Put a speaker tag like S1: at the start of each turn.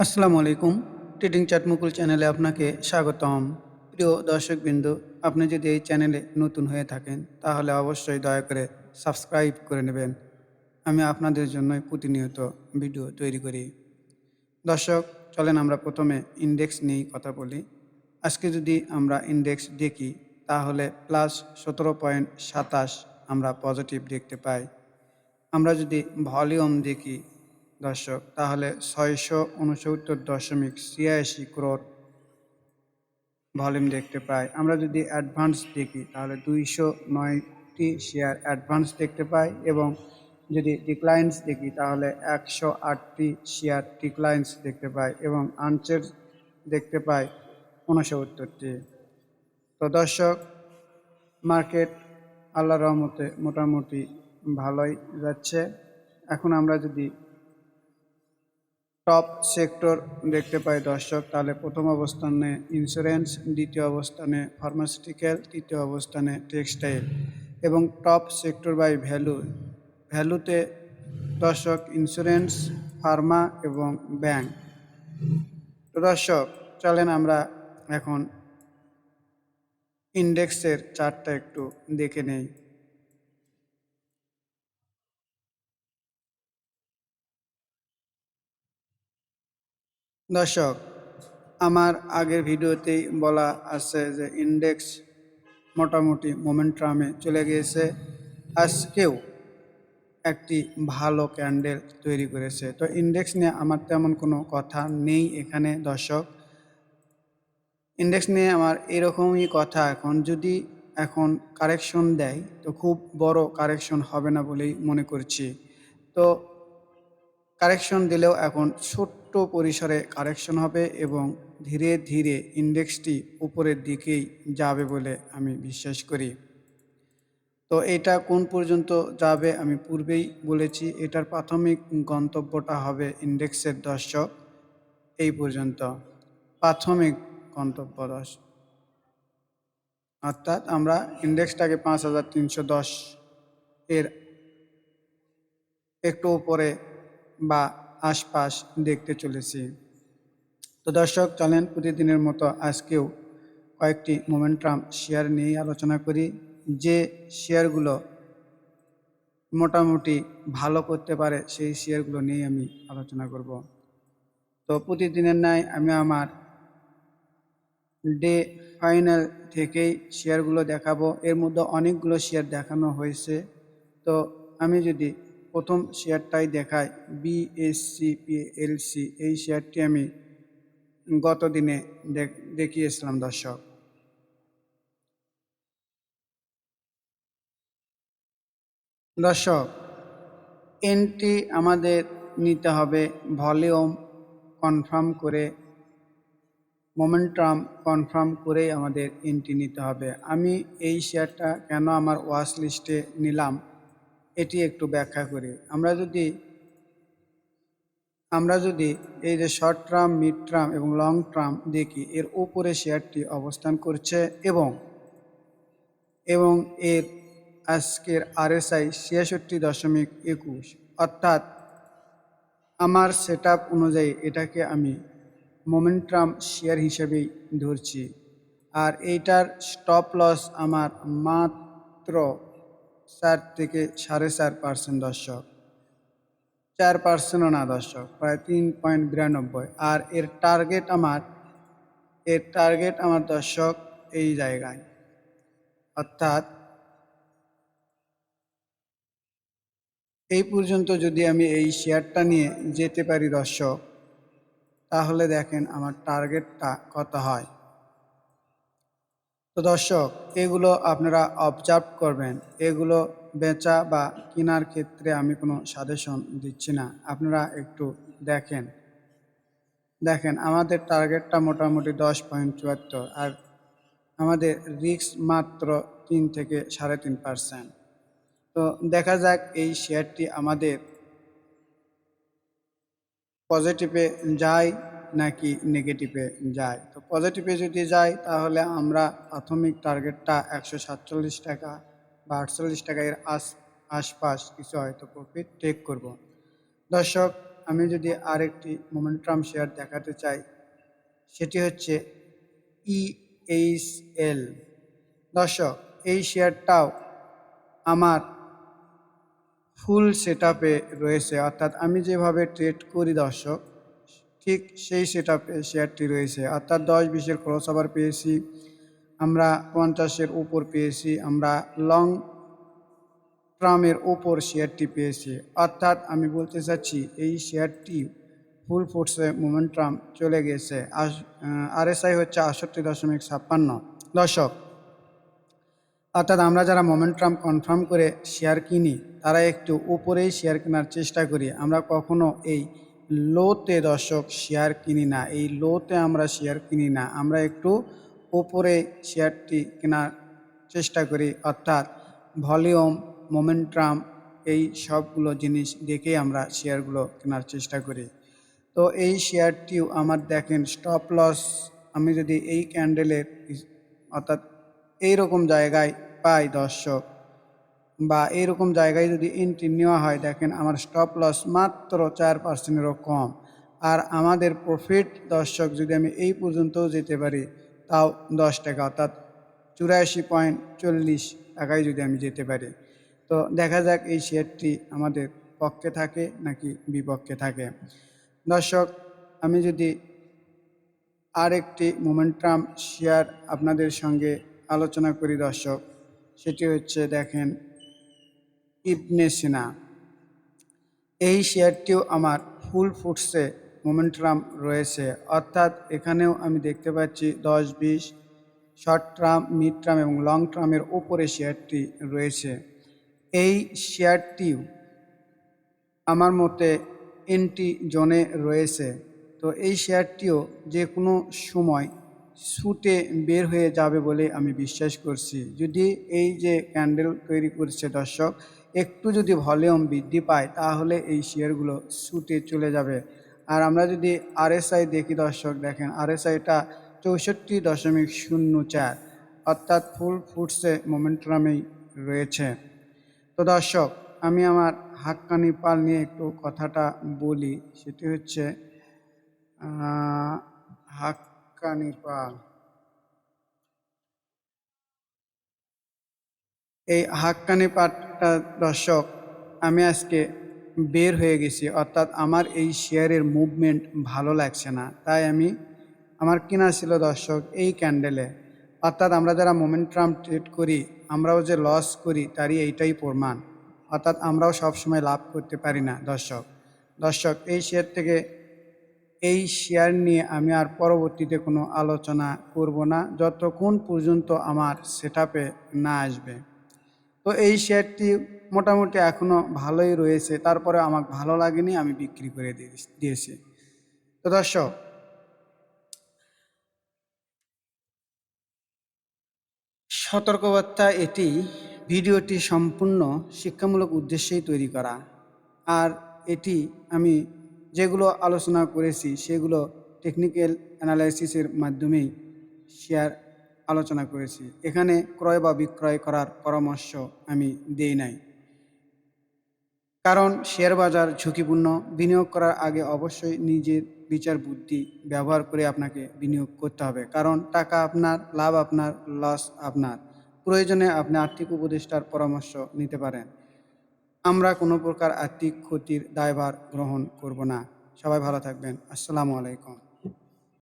S1: আসসালামু আলাইকুম। Trading chat মুকুল চ্যানেলে আপনাকে স্বাগতম। প্রিয় দর্শকবৃন্দ, আপনি যদি এই চ্যানেলে নতুন হয়ে থাকেন তাহলে অবশ্যই দয়া করে সাবস্ক্রাইব করে নেবেন। আমি আপনাদের জন্যই প্রতিনিয়ত ভিডিও তৈরি করি। দর্শক, চলেন আমরা প্রথমে ইনডেক্স নিয়েই কথা বলি। আজকে যদি আমরা ইনডেক্স দেখি তাহলে +17.27 আমরা পজিটিভ দেখতে পাই। আমরা যদি ভলিউম দেখি দর্শক, তাহলে 669.86 crore ভলিউম দেখতে পাই। আমরা যদি অ্যাডভান্স দেখি তাহলে 209টি শেয়ার অ্যাডভান্স দেখতে পাই, এবং যদি ডিক্লাইন্স দেখি তাহলে 108টি শেয়ার ডিক্লাইন্স দেখতে পাই, এবং আনচেঞ্জ দেখতে পাই 69টি। তো দর্শক, মার্কেট আল্লাহর রহমতে মোটামুটি ভালোই যাচ্ছে। এখন আমরা যদি টপ সেক্টর দেখতে পাই দর্শক, তাহলে প্রথম অবস্থানে ইন্স্যুরেন্স, দ্বিতীয় অবস্থানে ফার্মাসিউটিক্যাল, তৃতীয় অবস্থানে টেক্সটাইল, এবং টপ সেক্টর বাই ভ্যালুতে দর্শক ইন্স্যুরেন্স, ফার্মা এবং ব্যাংক। তো দর্শক, চলেন আমরা এখন ইন্ডেক্সের চার্টটা একটু দেখে নেই। দর্শক, আমার আগের ভিডিওতেই বলা আছে যে ইন্ডেক্স মোটামুটি মোমেন্টামে চলে গিয়েছে। আজকেও একটি ভালো ক্যান্ডেল তৈরি করেছে। তো ইন্ডেক্স নিয়ে আমার তেমন কোনো কথা নেই এখানে দর্শক। ইন্ডেক্স নিয়ে আমার এরকমই কথা, এখন যদি এখন কারেকশন দেয় তো খুব বড় কারেকশন হবে না বলেই মনে করছি। তো কারেকশন দিলেও এখন ছোট্ট পরিসরে কারেকশন হবে, এবং ধীরে ধীরে ইন্ডেক্সটি উপরের দিকেই যাবে বলে আমি বিশ্বাস করি। তো এটা কোন পর্যন্ত যাবে আমি পূর্বেই বলেছি, এটার প্রাথমিক গন্তব্যটা হবে ইন্ডেক্সের দর্শক এই পর্যন্ত, প্রাথমিক গন্তব্য দর্শক। অর্থাৎ আমরা ইন্ডেক্সটাকে 5310 এর একটু উপরে বা আশপাশ দেখতে চলেছি। তো দর্শক, চলেন প্রতিদিনের মতো আজকেও কয়েকটি মোমেন্টাম শেয়ার নিয়ে আলোচনা করি, যে শেয়ারগুলো মোটামুটি ভালো করতে পারে সেই শেয়ারগুলো নিয়ে আমি আলোচনা করব। তো প্রতিদিনের ন্যায় আমি আমার ডে ফাইনাল থেকেই শেয়ারগুলো দেখাবো। এর মধ্যে অনেকগুলো শেয়ার দেখানো হয়েছে। তো আমি যদি প্রথম শেয়ারটাই দেখাই, BSCPLC, এই শেয়ারটি আমি গত দিনে দেখিয়েছিলাম দর্শক। দর্শক, এন্ট্রি আমাদের নিতে হবে ভলিউম কনফার্ম করে, মোমেন্টাম কনফার্ম করেই আমাদের এন্ট্রি নিতে হবে। আমি এই শেয়ারটা কেন আমার ওয়াচ লিস্টে নিলাম এটি একটু ব্যাখ্যা করি। আমরা যদি এই যে শর্ট টার্ম, মিড টার্ম এবং লং টার্ম দেখি, এর উপরে শেয়ারটি অবস্থান করছে, এবং এর আজকের RSI 66.21, অর্থাৎ আমার সেট আপ অনুযায়ী এটাকে আমি মোমেন্টাম শেয়ার হিসেবেই ধরছি। আর এইটার স্টপ লস আমার মাত্র 4 থেকে 4.5% দর্শক, 4%ও না দর্শক, প্রায় 3.92। আর এর টার্গেট আমার দর্শক এই জায়গায়, অর্থাৎ এই পর্যন্ত যদি আমি এই শেয়ারটা নিয়ে যেতে পারি দর্শক, তাহলে দেখেন আমার টার্গেটটা কত হয়। তো দর্শক, এগুলো আপনারা অবজার্ভ করবেন। এগুলো বেচা বা কেনার ক্ষেত্রে আমি কোনো সাজেশন দিচ্ছি না, আপনারা একটু দেখেন। আমাদের টার্গেটটা মোটামুটি 10.74, আর আমাদের রিস্ক মাত্র 3 থেকে 3.5%। তো দেখা যাক এই শেয়ারটি আমাদের পজিটিভে যায় নাকি নেগেটিভে যায়। তো পজিটিভে যদি যায় তাহলে আমরা প্রাথমিক টার্গেটটা 147 টাকা বা 48 টাকা এর আশপাশ কিছু হয়তো প্রফিট টেক করব। দর্শক, আমি যদি আরেকটি মোমেন্টাম শেয়ার দেখাতে চাই, সেটি হচ্ছে EHL। দর্শক, এই শেয়ারটাও আমার ফুল সেটআপে রয়েছে, অর্থাৎ আমি যেভাবে ট্রেড করি দর্শক, ঠিক সেই সেটআপে শেয়ারটি রয়েছে। অর্থাৎ 10-20-এর ক্রস ওভার পেয়েছি, আমরা 50-এর উপর পেয়েছি, আমরা লং টার্মের ওপর শেয়ারটি পেয়েছি। অর্থাৎ আমি বলতে চাচ্ছি এই শেয়ারটি ফুল ফোর্সে মোমেন্টাম চলে গেছে। RSI হচ্ছে 68.56। দর্শক, অর্থাৎ আমরা যারা মোমেন্টাম কনফার্ম করে শেয়ার কিনি তারা একটু উপরেই শেয়ার কেনার চেষ্টা করি। আমরা কখনো এই লোতে দর্শক শেয়ার কিনি না, এই লোতে আমরা শেয়ার কিনি না, আমরা একটু উপরে শেয়ারটি কেনার চেষ্টা করি। অর্থাৎ ভলিউম, মোমেন্টাম, এই সবগুলো জিনিস দেখেই আমরা শেয়ারগুলো কেনার চেষ্টা করি। তো এই শেয়ারটিও আমার দেখেন স্টপ লস, আমি যদি এই ক্যান্ডেলের অর্থাৎ এইরকম জায়গায় পাই দর্শক, বা এইরকম জায়গায় যদি এন্ট্রি নেওয়া হয়, দেখেন আমার স্টপ লস মাত্র 4%-এরও কম। আর আমাদের প্রফিট দর্শক যদি আমি এই পর্যন্তও যেতে পারি তাও 10 টাকা, অর্থাৎ 84.40 টাকায় যদি আমি যেতে পারি। তো দেখা যাক এই শেয়ারটি আমাদের পক্ষে থাকে নাকি বিপক্ষে থাকে। দর্শক, আমি যদি আরেকটি মোমেন্টাম শেয়ার আপনাদের সঙ্গে আলোচনা করি দর্শক, সেটি হচ্ছে দেখেন ইবনে সিনা। এই শেয়ারটিও আমার ফুল ফুটসে মোমেন্টাম রয়েছে, অর্থাৎ এখানেও আমি দেখতে পাচ্ছি 10-20 শর্ট টার্ম, মিড টার্ম এবং লং টার্মের উপরে শেয়ারটি রয়েছে। এই শেয়ারটিও আমার মতে এন্ট্রি জোনে রয়েছে। তো এই শেয়ারটিও যে কোনো সময় শুটে বের হয়ে যাবে বলে আমি বিশ্বাস করছি। যদি এই যে ক্যান্ডেল তৈরি করছে দর্শক, একটু যদি ভলিউম বৃদ্ধি পায় তাহলে এই শেয়ারগুলো শুটে চলে যাবে। আর আমরা যদি RSI দেখি দর্শক, দেখেন RSIটা 64.04, অর্থাৎ ফুল ফুটসে মোমেন্টামেই রয়েছে। তো দর্শক, আমি আমার হাক্কানি পাল নিয়ে একটু কথাটা বলি, সেটি হচ্ছে হাক্কানি পাল। এই হাক্কানি পালটা দর্শক আমি আজকে বের হয়ে গেছি, অর্থাৎ আমার এই শেয়ারের মুভমেন্ট ভালো লাগছে না, তাই আমার কেনা ছিল দর্শক এই ক্যান্ডেলে। অর্থাৎ আমরা যারা মোমেন্টাম ট্রেড করি, আমরাও যে লস করি তারই এইটাই প্রমাণ। অর্থাৎ আমরাও সবসময় লাভ করতে পারি না দর্শক, এই শেয়ার নিয়ে আমি আর পরবর্তীতে কোনো আলোচনা করব না যতক্ষণ পর্যন্ত আমার সেটআপে না আসবে। তো এই শেয়ারটি মোটামুটি এখনও ভালোই রয়েছে, তারপরে আমার ভালো লাগেনি, আমি বিক্রি করে দিয়েছি। তো দর্শক, সতর্কবার্তা এটি, ভিডিওটি সম্পূর্ণ শিক্ষামূলক উদ্দেশ্যেই তৈরি করা। আর এটি আমি যেগুলো আলোচনা করেছি সেগুলো টেকনিক্যাল অ্যানালাইসিসের মাধ্যমেই আলোচনা করেছি। এখানে ক্রয় বা বিক্রয় করার পরামর্শ আমি দেই নাই, কারণ শেয়ার বাজার ঝুঁকিপূর্ণ। বিনিয়োগ করার আগে অবশ্যই নিজের বিচার বুদ্ধি ব্যবহার করে আপনাকে বিনিয়োগ করতে হবে, কারণ টাকা আপনার, লাভ আপনার, লস আপনার। প্রয়োজনে আপনি আর্থিক উপদেষ্টার পরামর্শ নিতে পারেন। আমরা কোনো প্রকার আর্থিক ক্ষতির দায়ভার গ্রহণ করব না। সবাই ভালো থাকবেন। আসসালামু আলাইকুম।